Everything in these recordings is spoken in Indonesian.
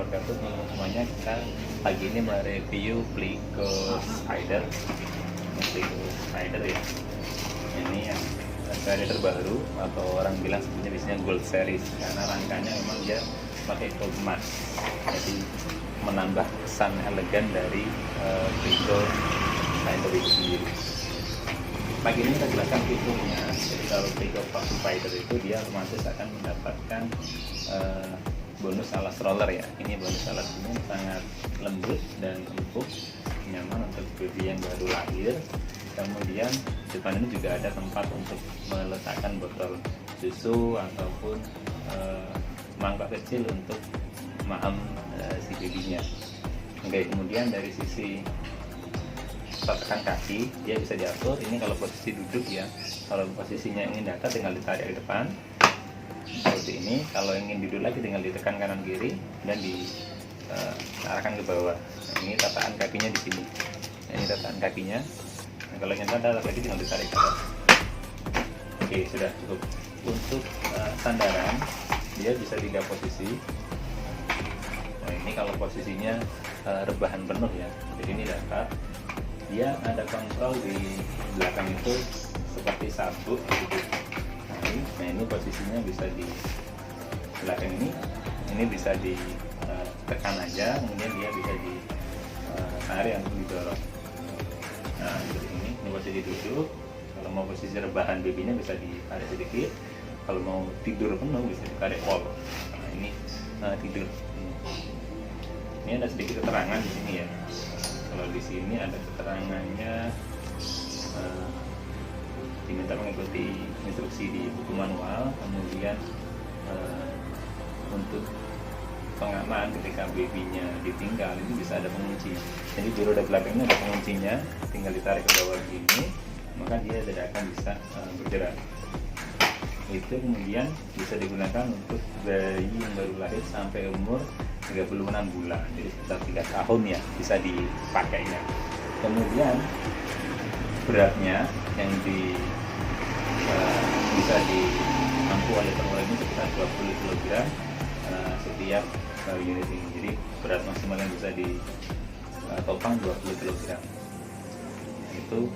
wabarakatuh teman-teman semuanya. Kita pagi ini mereview Plico Spider. Ini Plico Spider ya. Ini yang seri terbaru atau orang bilang sebutnya biasanya Gold Series karena rangkanya memang dia pakai gold emas. Jadi menambah kesan elegan dari Plico Spider itu sendiri. Pagi ini kita jelaskan fiturnya. Jadi kalau Plico Spider itu dia otomatis akan mendapatkan bonus alas roller ya. Ini bonus alas ini sangat lembut dan empuk, nyaman untuk baby yang baru lahir. Kemudian depan ini juga ada tempat untuk meletakkan botol susu ataupun mangkok kecil untuk maham si babynya. Oke, kemudian dari sisi tatakan kaki dia bisa diatur. Ini kalau posisi duduk ya, kalau posisinya ingin datar tinggal ditarik ke depan seperti ini. Kalau ingin duduk lagi tinggal ditekan kanan kiri dan diarahkan ke bawah. Ini tatakan kakinya di sini. Ini tatakan kakinya. Nah, kalau ingin datar lagi tinggal ditarik ke atas. Oke, sudah cukup. Untuk sandaran dia bisa 3 posisi. Nah, ini kalau posisinya rebahan penuh ya, jadi ini datar. Dia ada kontrol di belakang itu seperti sabuk gitu. Nah ini posisinya bisa di belakang ini bisa ditekan aja, kemudian dia bisa ditarik untuk didorong. Nah seperti ini posisi duduk. Kalau mau posisi rebahan babynya bisa ditarik sedikit. Kalau mau tidur penuh bisa ditarik pol. Nah ini tidur. Ini ada sedikit keterangan di sini ya. Kalau di sini ada keterangannya, diminta mengikuti instruksi di buku manual. Kemudian untuk pengaman ketika babynya ditinggal itu bisa ada pengunci. Jadi di roda belakangnya ada penguncinya, tinggal ditarik ke bawah gini, maka dia tidak akan bisa bergerak. Itu kemudian bisa digunakan untuk bayi yang baru lahir sampai umur 36 bulan, jadi sekitar 3 tahun ya bisa dipakainya. Kemudian beratnya yang bisa dimampu oleh pemula ini sekitar 20 kg setiap unit ini. Jadi berat maksimal yang bisa ditopang 20 kg. Itu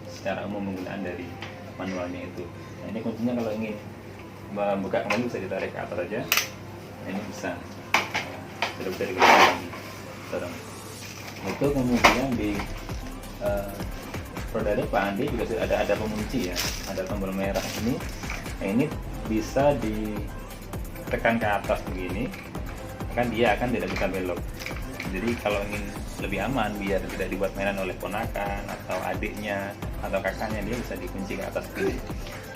secara umum penggunaan dari manualnya itu. Nah, ini kuncinya kalau ingin membuka kembali bisa ditarik ke atas aja. Nah, ini bisa sudah bisa digunakan lagi. Itu kemudian di roda depan dia juga ada pengunci ya, ada tombol merah ini. Nah, ini bisa ditekan ke atas begini, kan dia akan tidak bisa belok. Jadi kalau ingin lebih aman biar tidak dibuat mainan oleh ponakan atau adiknya atau kakaknya, dia bisa dikunci ke atas begini.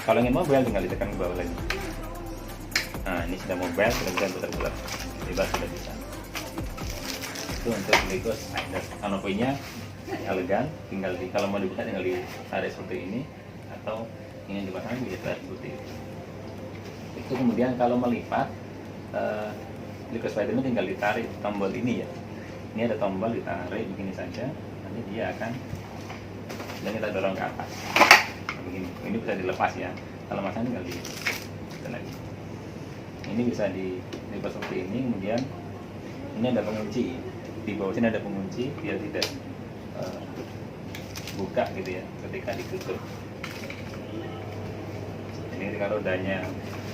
Kalau ingin mobile tinggal ditekan ke bawah lagi. Nah ini sudah mobile, sudah bisa putar-putar, bebas sudah bisa. Itu untuk Plico Spider. Kanopinya elegan, kalau mau dibuka tinggal ditarik seperti ini, atau ingin dipasang bisa seperti itu. Itu kemudian kalau melipat Plico Spider ini tinggal ditarik tombol ini ya. Ini ada tombol, ditarik begini saja, nanti dia akan dan kita dorong ke atas. Nah, begini, ini bisa dilepas ya. Kalau masang tinggal di lagi. Ini bisa dilepas seperti ini, kemudian ini ada pengunci. Di bawah sini ada pengunci biar tidak buka gitu ya ketika ditutup. Jadi kalau rodanya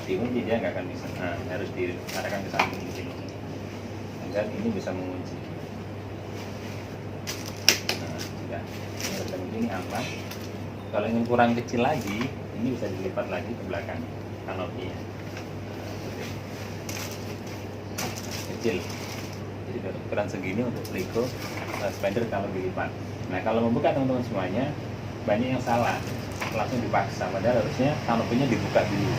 dikunci dia nggak akan bisa. Nah, harus diarahkan ke samping di sini agar ini bisa mengunci. Nah, sudah. Ini aman. Kalau ingin kurang kecil lagi, ini bisa dilipat lagi ke belakang kanopinya. Kecil. Jadi ukuran segini untuk Plico Spider kalau dilipat. Nah kalau membuka teman-teman semuanya banyak yang salah, langsung dipaksa. Padahal harusnya kanopinya dibuka dulu.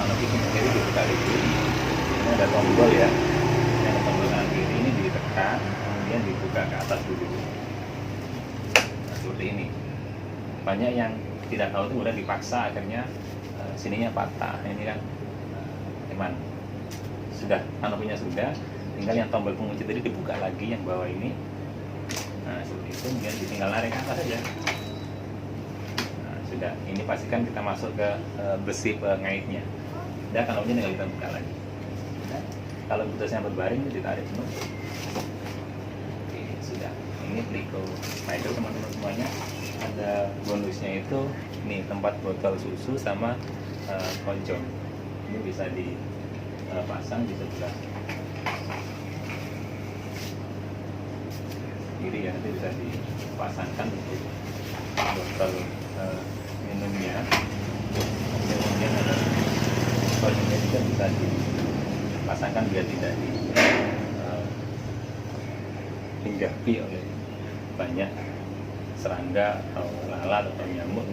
Kanopi sendiri dibuka dulu. Ini ada tombol ya. Ini ada tombol kanan kiri, ini ditekan, kemudian dibuka ke atas dulu. Nah, seperti ini. Banyak yang tidak tahu itu udah dipaksa, akhirnya sininya patah. Ini kan teman sudah kanopinya sudah. Tinggal yang tombol pengunci tadi dibuka lagi yang bawah ini. Nah seperti itu, kemudian ditinggal narik ke atas saja. Nah sudah, ini pastikan kita masuk ke besi pengaitnya. Dan kanopinya tinggal kita buka lagi. Nah, Kalau butasnya berbaring ditarik penuh. Oke, sudah. Ini Plico Spider teman-teman semuanya. Ada bonusnya itu nih tempat botol susu sama koncong. Ini bisa dipasang di sebelah kiri ya, nanti bisa dipasangkan untuk botol minumnya. Kemudian ada koncongnya juga bisa dipasangkan biar tidak dihinggapi oleh banyak serangga atau lalat atau nyamuk.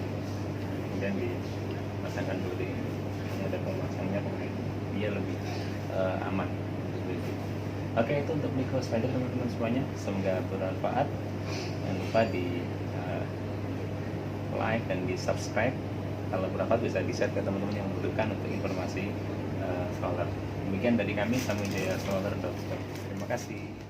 Kemudian dipasangkan seperti ini. Ini ada pemasangnya, dia lebih aman. Oke, itu untuk Plico Spider teman-teman semuanya. Semoga bermanfaat. Jangan lupa di like dan di subscribe. Kalau bermanfaat bisa di share ke teman-teman yang membutuhkan untuk informasi solar. Demikian dari kami, samudjaya solar.com. Terima kasih.